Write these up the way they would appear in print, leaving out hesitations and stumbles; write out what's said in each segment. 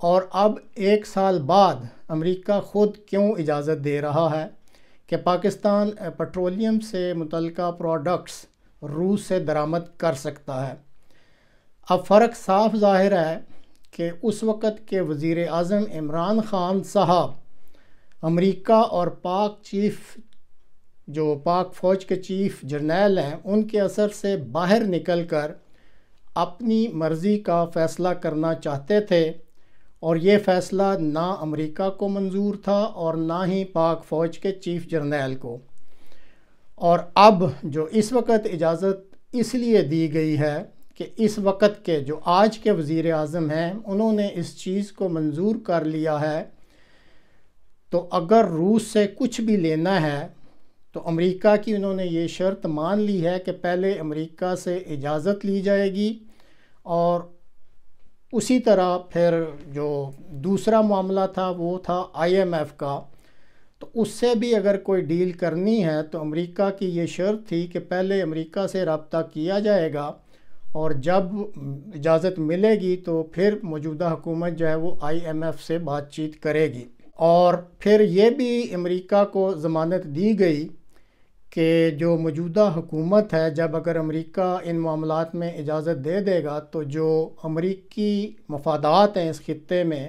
اور اب 1 سال بعد امریکہ خود کیوں اجازت دے رہا ہے کہ پاکستان پیٹرولیم سے متعلقہ پروڈکٹس روس سے درآمد کر سکتا ہے؟ اب فرق صاف ظاہر ہے کہ اس وقت کے وزیر اعظم عمران خان صاحب امریکہ اور پاک فوج کے چیف جرنیل ہیں، ان کے اثر سے باہر نکل کر اپنی مرضی کا فیصلہ کرنا چاہتے تھے، اور یہ فیصلہ نہ امریکہ کو منظور تھا اور نہ ہی پاک فوج کے چیف جرنیل کو۔ اور اب جو اس وقت اجازت اس لیے دی گئی ہے کہ اس وقت کے جو آج کے وزیر اعظم ہیں انہوں نے اس چیز کو منظور کر لیا ہے، تو اگر روس سے کچھ بھی لینا ہے تو امریکہ کی انہوں نے یہ شرط مان لی ہے کہ پہلے امریکہ سے اجازت لی جائے گی، اور اسی طرح پھر جو دوسرا معاملہ تھا وہ تھا IMF کا، تو اس سے بھی اگر کوئی ڈیل کرنی ہے تو امریکہ کی یہ شرط تھی کہ پہلے امریکہ سے رابطہ کیا جائے گا، اور جب اجازت ملے گی تو پھر موجودہ حکومت جو ہے وہ IMF سے بات چیت کرے گی۔ اور پھر یہ بھی امریکہ کو ضمانت دی گئی کہ جو موجودہ حکومت ہے، جب اگر امریکہ ان معاملات میں اجازت دے دے گا تو جو امریکی مفادات ہیں اس خطے میں،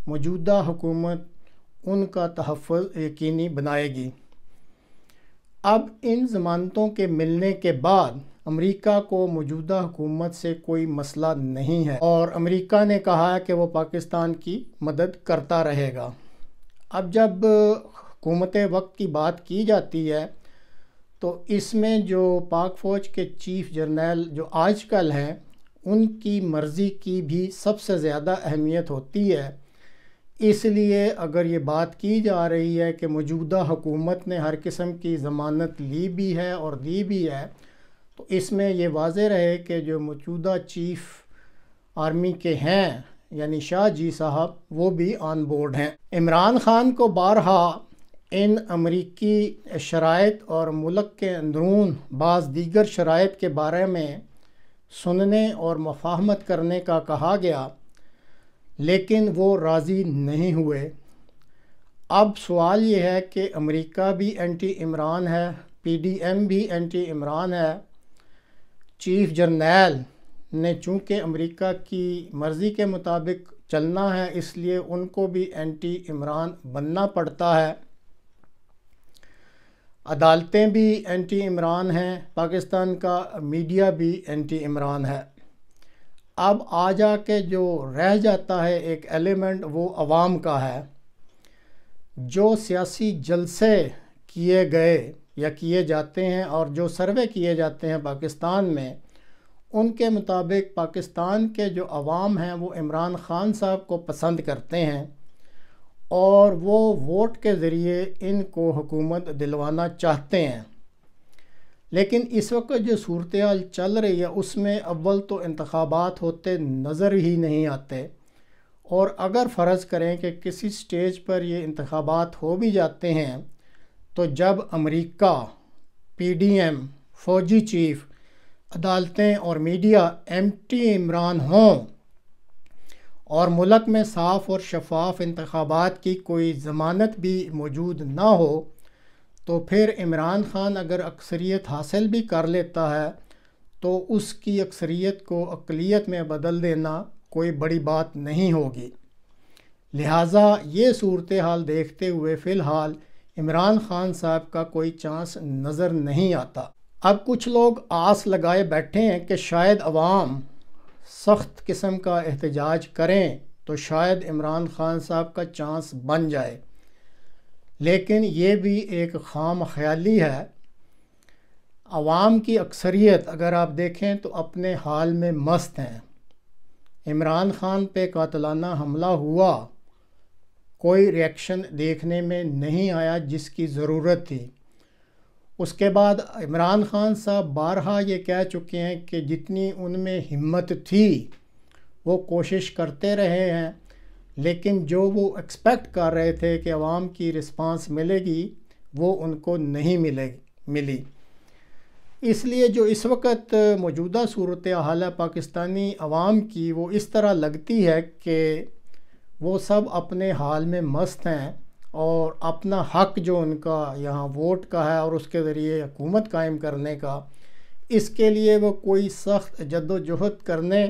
موجودہ حکومت ان کا تحفظ یقینی بنائے گی۔ اب ان ضمانتوں کے ملنے کے بعد امریکہ کو موجودہ حکومت سے کوئی مسئلہ نہیں ہے، اور امریکہ نے کہا ہے کہ وہ پاکستان کی مدد کرتا رہے گا۔ اب جب حکومت وقت کی بات کی جاتی ہے تو اس میں جو پاک فوج کے چیف جرنیل جو آج کل ہیں ان کی مرضی کی بھی سب سے زیادہ اہمیت ہوتی ہے۔ اس لیے اگر یہ بات کی جا رہی ہے کہ موجودہ حکومت نے ہر قسم کی ضمانت لی بھی ہے اور دی بھی ہے، تو اس میں یہ واضح رہے کہ جو موجودہ چیف آرمی کے ہیں یعنی شاہ جی صاحب وہ بھی آن بورڈ ہیں۔ عمران خان کو بارہا ان امریکی شرائط اور ملک کے اندرون بعض دیگر شرائط کے بارے میں سننے اور مفاہمت کرنے کا کہا گیا، لیکن وہ راضی نہیں ہوئے۔ اب سوال یہ ہے کہ امریکہ بھی اینٹی عمران ہے، PDM بھی اینٹی عمران ہے، چیف جرنیل نے چونکہ امریکہ کی مرضی کے مطابق چلنا ہے اس لیے ان کو بھی اینٹی عمران بننا پڑتا ہے، عدالتیں بھی اینٹی عمران ہیں، پاکستان کا میڈیا بھی اینٹی عمران ہے۔ اب آ جا کے جو رہ جاتا ہے ایک ایلیمنٹ وہ عوام کا ہے۔ جو سیاسی جلسے کیے گئے یا کیے جاتے ہیں اور جو سروے کیے جاتے ہیں پاکستان میں، ان کے مطابق پاکستان کے جو عوام ہیں وہ عمران خان صاحب کو پسند کرتے ہیں، اور وہ ووٹ کے ذریعے ان کو حکومت دلوانا چاہتے ہیں۔ لیکن اس وقت جو صورتحال چل رہی ہے اس میں اول تو انتخابات ہوتے نظر ہی نہیں آتے، اور اگر فرض کریں کہ کسی سٹیج پر یہ انتخابات ہو بھی جاتے ہیں تو جب امریکہ، PDM، فوجی چیف، عدالتیں اور میڈیا اینٹی عمران ہوں اور ملک میں صاف اور شفاف انتخابات کی کوئی ضمانت بھی موجود نہ ہو، تو پھر عمران خان اگر اکثریت حاصل بھی کر لیتا ہے تو اس کی اکثریت کو اقلیت میں بدل دینا کوئی بڑی بات نہیں ہوگی۔ لہٰذا یہ صورتحال دیکھتے ہوئے فی الحال عمران خان صاحب کا کوئی چانس نظر نہیں آتا۔ اب کچھ لوگ آس لگائے بیٹھے ہیں کہ شاید عوام سخت قسم کا احتجاج کریں تو شاید عمران خان صاحب کا چانس بن جائے، لیکن یہ بھی ایک خام خیالی ہے۔ عوام کی اکثریت اگر آپ دیکھیں تو اپنے حال میں مست ہیں۔ عمران خان پہ قاتلانہ حملہ ہوا، کوئی ری ایکشن دیکھنے میں نہیں آیا جس کی ضرورت تھی۔ اس کے بعد عمران خان صاحب بارہا یہ کہہ چکے ہیں کہ جتنی ان میں ہمت تھی وہ کوشش کرتے رہے ہیں، لیکن جو وہ ایکسپیکٹ کر رہے تھے کہ عوام کی رسپانس ملے گی وہ ان کو نہیں ملی۔ اس لیے جو اس وقت موجودہ صورتحال ہے پاکستانی عوام کی، وہ اس طرح لگتی ہے کہ وہ سب اپنے حال میں مست ہیں اور اپنا حق جو ان کا یہاں ووٹ کا ہے اور اس کے ذریعے حکومت قائم کرنے کا، اس کے لیے وہ کوئی سخت جد و جہد کرنے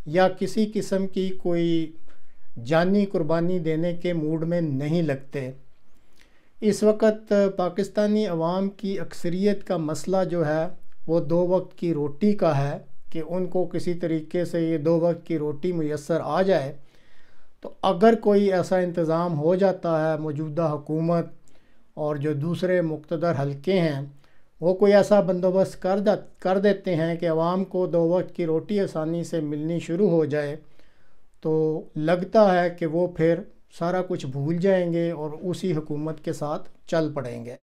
یا کسی قسم کی کوئی جانی قربانی دینے کے موڈ میں نہیں لگتے۔ اس وقت پاکستانی عوام کی اکثریت کا مسئلہ جو ہے وہ 2 وقت کی روٹی کا ہے کہ ان کو کسی طریقے سے یہ 2 وقت کی روٹی میسر آ جائے۔ تو اگر کوئی ایسا انتظام ہو جاتا ہے، موجودہ حکومت اور جو دوسرے مقتدر حلقے ہیں وہ کوئی ایسا بندوبست کر دیتے ہیں کہ عوام کو 2 وقت کی روٹی آسانی سے ملنی شروع ہو جائے، تو لگتا ہے کہ وہ پھر سارا کچھ بھول جائیں گے اور اسی حکومت کے ساتھ چل پڑیں گے۔